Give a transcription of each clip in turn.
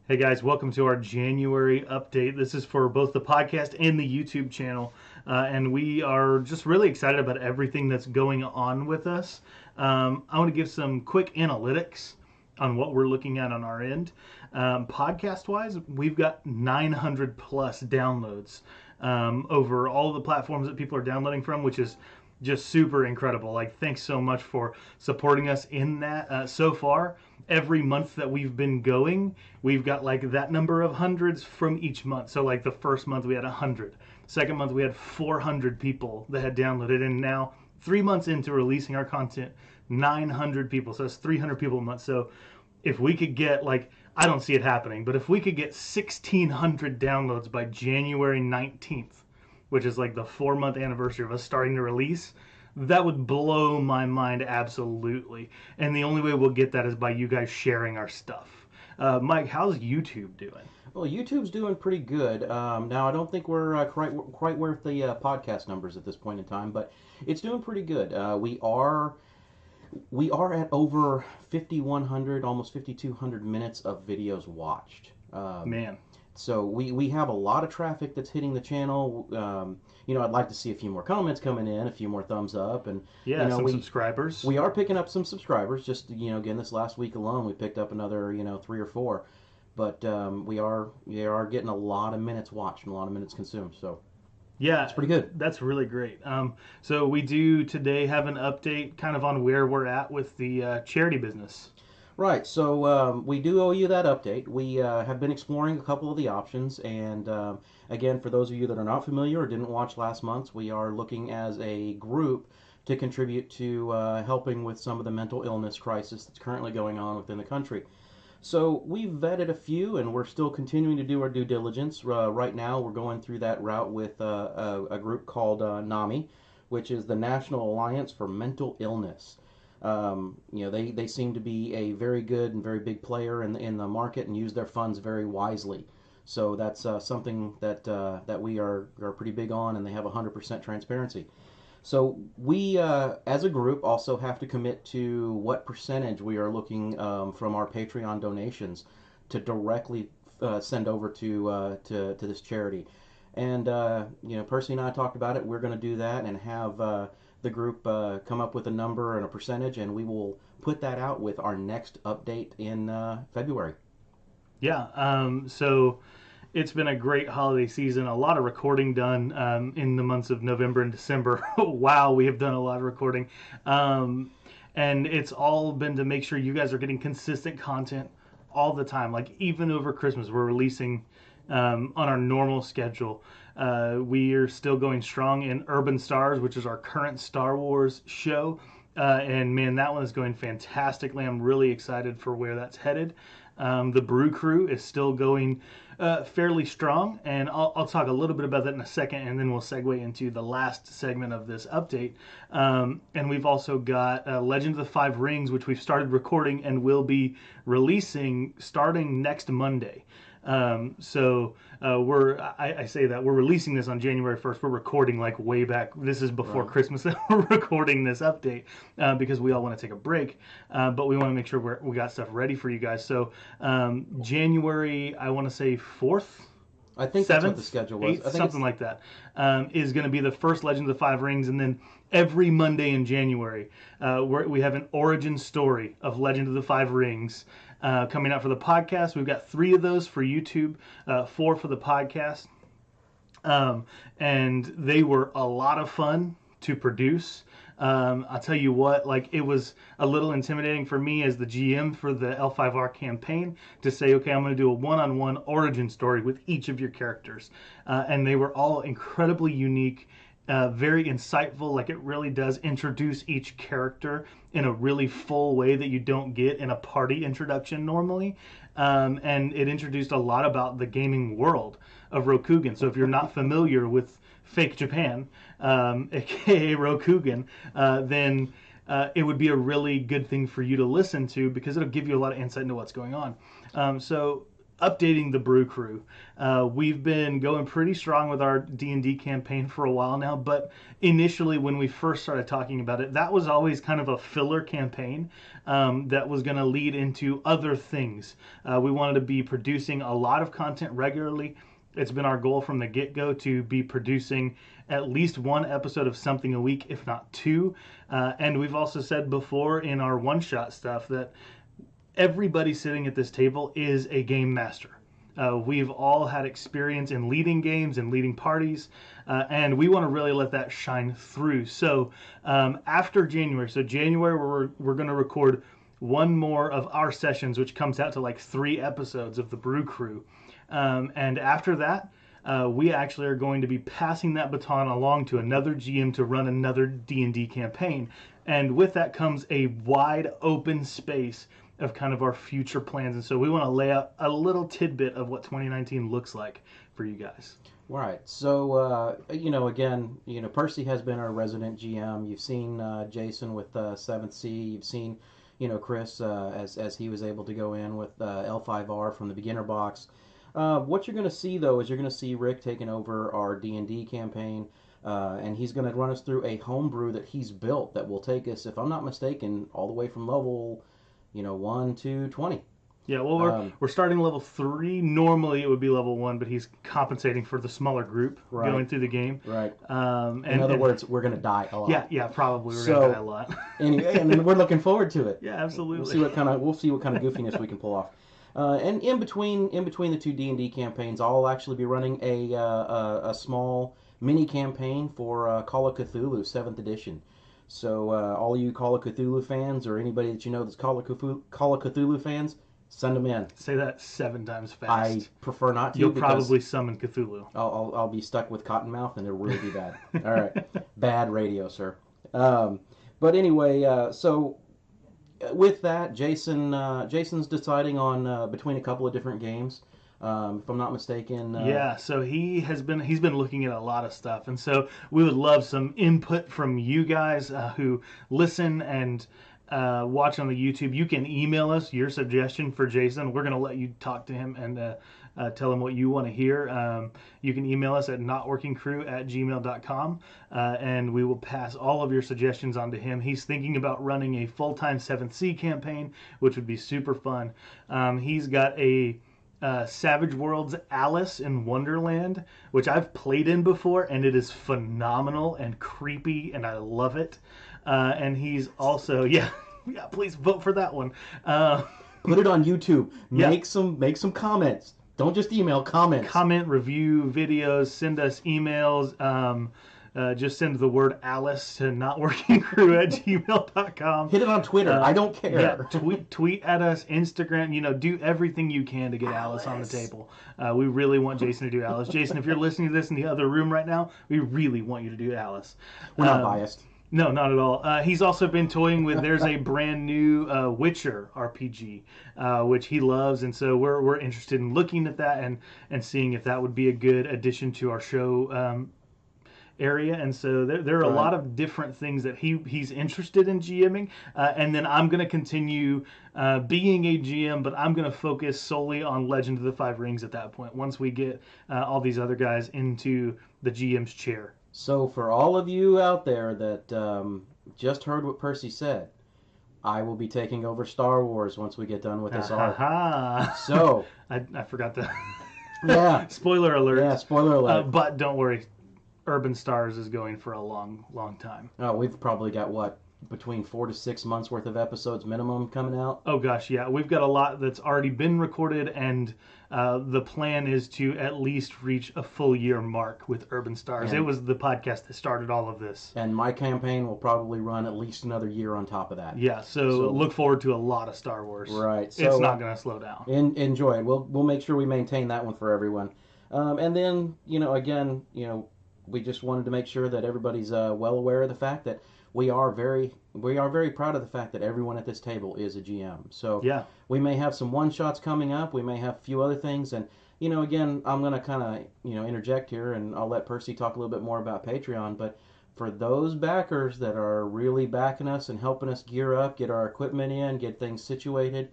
Hey guys, welcome to our January update. This is for both the podcast and the YouTube channel. And we are just really excited about everything that's going on with us. I want to give some quick analytics on what we're looking at on our end. Podcast wise, we've got 900 plus downloads over all the platforms that people are downloading from, which is just super incredible. Like, thanks so much for supporting us in that so far. Every month that we've been going, we've got like that number of hundreds from each month. So like the first month we had 100, second month we had 400 people that had downloaded, and now 3 months into releasing our content, 900 people. So that's 300 people a month. So if we could get, like, I don't see it happening, but if we could get 1,600 downloads by January 19th, which is like the 4-month anniversary of us starting to release, that would blow my mind absolutely. And the only way we'll get that is by you guys sharing our stuff. Mike, how's YouTube doing? Well, YouTube's doing pretty good. Now, I don't think we're quite worth the podcast numbers at this point in time, but it's doing pretty good. We are at over 5,100, almost 5,200 minutes of videos watched. Man. So we have a lot of traffic that's hitting the channel. I'd like to see a few more comments coming in, a few more thumbs up, and Yeah, some subscribers. we are picking up some subscribers. Just again, this last week alone, we picked up another 3 or 4. But we are getting a lot of minutes watched and a lot of minutes consumed. So Yeah, it's pretty good. That's really great. So we do today have an update kind of on where we're at with the charity business. Right, so we do owe you that update. We have been exploring a couple of the options, and again, for those of you that are not familiar or didn't watch last month's, we are looking as a group to contribute to helping with some of the mental illness crisis that's currently going on within the country. So we've vetted a few, and we're still continuing to do our due diligence. Right now, we're going through that route with a group called NAMI, which is the National Alliance for Mental Illness. They seem to be a very good and very big player in the market and use their funds very wisely. So that's something that we are pretty big on, and they have 100% transparency. So we, as a group, also have to commit to what percentage we are looking from our Patreon donations to directly send over to this charity. And Percy and I talked about it. We're going to do that and have the group come up with a number and a percentage, and we will put that out with our next update in February. Yeah. So it's been a great holiday season. A lot of recording done in the months of November and December. Wow, we have done a lot of recording. And it's all been to make sure you guys are getting consistent content all the time. Like, even over Christmas, we're releasing on our normal schedule. We are still going strong in Urban Stars, which is our current Star Wars show. And man, that one is going fantastically. I'm really excited for where that's headed. The Brew Crew is still going fairly strong, and I'll talk a little bit about that in a second, and then we'll segue into the last segment of this update. And we've also got Legend of the Five Rings, which we've started recording and will be releasing starting next Monday. I say that we're releasing this on January 1st. We're recording like way back. This is before Right. Christmas that we're recording this update because we all want to take a break, but we want to make sure we got stuff ready for you guys. So January, I want to say 4th. I think that's what 7th, the schedule was. 8th, I think something like that, is going to be the first Legend of the Five Rings, and then every Monday in January, we have an origin story of Legend of the Five Rings coming out for the podcast. We've got 3 of those for YouTube, 4 for the podcast, and they were a lot of fun to produce. I'll tell you what, like, it was a little intimidating for me as the GM for the L5R campaign to say, okay, I'm going to do a one-on-one origin story with each of your characters. And they were all incredibly unique, very insightful. Like, it really does introduce each character in a really full way that you don't get in a party introduction normally. And it introduced a lot about the gaming world of Rokugan. So if you're not familiar with Fake Japan, aka Rokugan, then it would be a really good thing for you to listen to because it'll give you a lot of insight into what's going on. So updating the Brew Crew. We've been going pretty strong with our D&D campaign for a while now, but initially when we first started talking about it, that was always kind of a filler campaign that was going to lead into other things. We wanted to be producing a lot of content regularly. It's been our goal from the get-go to be producing at least one episode of something a week, if not two. And we've also said before in our one-shot stuff that everybody sitting at this table is a game master. We've all had experience in leading games and leading parties, and we want to really let that shine through. So after January, we're going to record one more of our sessions, which comes out to like 3 episodes of the Brew Crew. And after that, we actually are going to be passing that baton along to another GM to run another D&D campaign. And with that comes a wide open space of kind of our future plans. And so we want to lay out a little tidbit of what 2019 looks like for you guys. Right. So, again, Percy has been our resident GM. You've seen Jason with 7th Sea. You've seen, Chris as he was able to go in with L5R from the beginner box. What you're going to see, though, is you're going to see Rick taking over our D&D campaign, and he's going to run us through a homebrew that he's built that will take us, if I'm not mistaken, all the way from level 1 to 20. Yeah, well, we're starting level 3. Normally it would be level 1, but he's compensating for the smaller group going through the game. Right. In other words, we're going to die a lot. Yeah, probably we're going to die a lot. Anyway, and we're looking forward to it. Yeah, absolutely. We'll see what kind of goofiness we can pull off. And in between the 2 D&D campaigns, I'll actually be running a small mini campaign for Call of Cthulhu 7th edition. So all you Call of Cthulhu fans, or anybody that you know that's Call of Cthulhu fans, send them in. Say that 7 times fast. I prefer not to. You'll probably summon Cthulhu. I'll be stuck with Cottonmouth, and it'll really be bad. All right, bad radio, sir. But anyway, so with that, Jason's deciding on between a couple of different games. If I'm not mistaken. Yeah, so he's been looking at a lot of stuff, and so we would love some input from you guys who listen and watch on the YouTube. You can email us your suggestion for Jason. We're going to let you talk to him and tell him what you want to hear. You can email us at notworkingcrew@gmail.com, and we will pass all of your suggestions on to him. He's thinking about running a full-time 7th Sea campaign, which would be super fun. He's got a Savage Worlds Alice in Wonderland, which I've played in before, and it is phenomenal and creepy, and I love it. And he's also, please vote for that one. Put it on YouTube. Make some comments. Don't just email, comments. Comment, review videos, send us emails. Just send the word Alice to notworkingcrew@gmail.com. Hit it on Twitter. I don't care. Yeah, tweet at us, Instagram. Do everything you can to get Alice on the table. We really want Jason to do Alice. Jason, if you're listening to this in the other room right now, we really want you to do Alice. We're not biased. No, not at all. He's also been toying with, there's a brand new Witcher RPG, which he loves, and so we're interested in looking at that and seeing if that would be a good addition to our show area. And so there are a lot of different things that he's interested in GMing, and then I'm going to continue being a GM, but I'm going to focus solely on Legend of the Five Rings at that point, once we get all these other guys into the GM's chair. So for all of you out there that just heard what Percy said, I will be taking over Star Wars once we get done with this arc. So I forgot to. Yeah. Spoiler alert. Yeah, spoiler alert. But don't worry, Urban Stars is going for a long, long time. Oh, we've probably got between 4 to 6 months worth of episodes minimum coming out. Oh gosh, yeah, we've got a lot that's already been recorded, and the plan is to at least reach a full year mark with Urban Stars. It was the podcast that started all of this. And my campaign will probably run at least another year on top of that. Yeah, so look forward to a lot of Star Wars. Right. So, it's not going to slow down. Enjoy it. We'll make sure we maintain that one for everyone. And then, again, we just wanted to make sure that everybody's well aware of the fact that we are very proud of the fact that everyone at this table is a GM. So yeah, we may have some one-shots coming up. We may have a few other things. And, again, I'm going to kind of, interject here, and I'll let Percy talk a little bit more about Patreon. But for those backers that are really backing us and helping us gear up, get our equipment in, get things situated,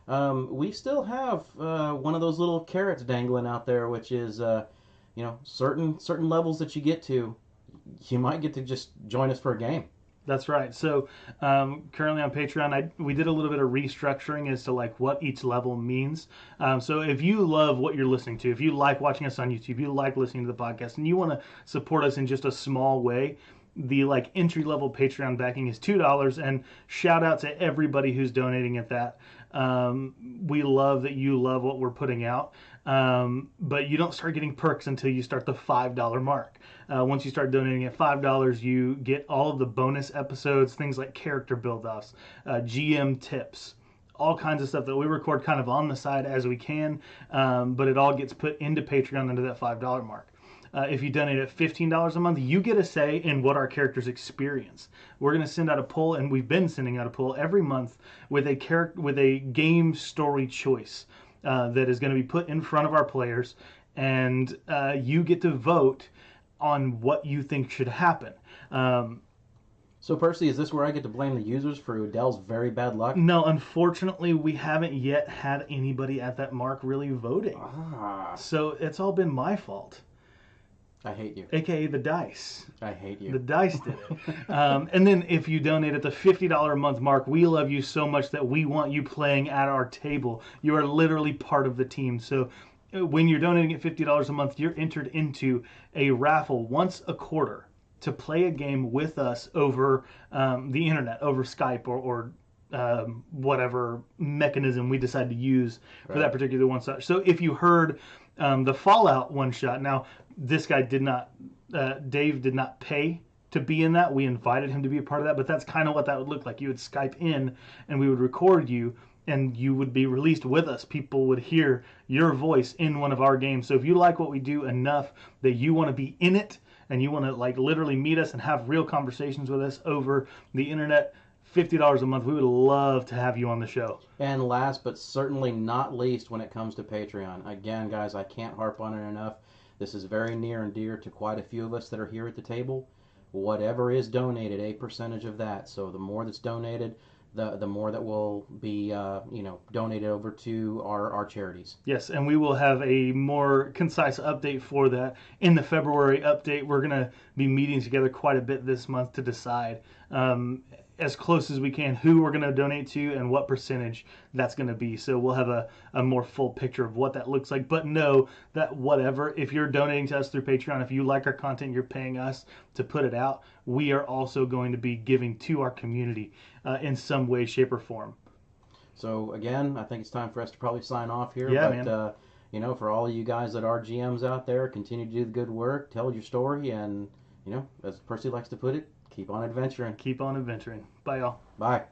We still have one of those little carrots dangling out there, which is, certain levels that you get to, you might get to just join us for a game. That's right. So currently on Patreon, we did a little bit of restructuring as to like what each level means. So if you love what you're listening to, if you like watching us on YouTube, you like listening to the podcast, and you want to support us in just a small way, the like entry level Patreon backing is $2. And shout out to everybody who's donating at that. We love that you love what we're putting out. But you don't start getting perks until you start the $5 mark. Once you start donating at $5, you get all of the bonus episodes, things like character build-offs, GM tips, all kinds of stuff that we record kind of on the side as we can, but it all gets put into Patreon under that $5 mark. If you donate at $15 a month, you get a say in what our characters experience. We're going to send out a poll, and we've been sending out a poll every month with a game story choice that is going to be put in front of our players, and you get to vote on what you think should happen. So, Percy, is this where I get to blame the users for Odell's very bad luck? No, unfortunately, we haven't yet had anybody at that mark really voting. So it's all been my fault. I hate you. AKA the dice. I hate you. The dice did it. And then if you donate at the $50 a month mark, we love you so much that we want you playing at our table. You are literally part of the team. So when you're donating at $50 a month, you're entered into a raffle once a quarter to play a game with us over the internet, over Skype or whatever mechanism we decide to use for that particular one shot. So if you heard the Fallout one shot, now this guy did not, Dave did not pay to be in that. We invited him to be a part of that, but that's kind of what that would look like. You would Skype in and we would record you and you would be released with us. People would hear your voice in one of our games. So if you like what we do enough that you want to be in it and you want to like literally meet us and have real conversations with us over the internet, $50 a month, we would love to have you on the show. And last but certainly not least, when it comes to Patreon, again, guys, I can't harp on it enough. This is very near and dear to quite a few of us that are here at the table. Whatever is donated, a percentage of that. So the more that's donated, the more that will be donated over to our charities. Yes, and we will have a more concise update for that in the February update. We're going to be meeting together quite a bit this month to decide as close as we can who we're going to donate to and what percentage that's going to be. So we'll have a more full picture of what that looks like. But know that whatever, if you're donating to us through Patreon, if you like our content, you're paying us to put it out, we are also going to be giving to our community in some way, shape, or form. So again, I think it's time for us to probably sign off here. Yeah, but, man. For all of you guys that are GMs out there, continue to do the good work, tell your story, and, as Percy likes to put it, keep on adventuring. Keep on adventuring. Bye, y'all. Bye.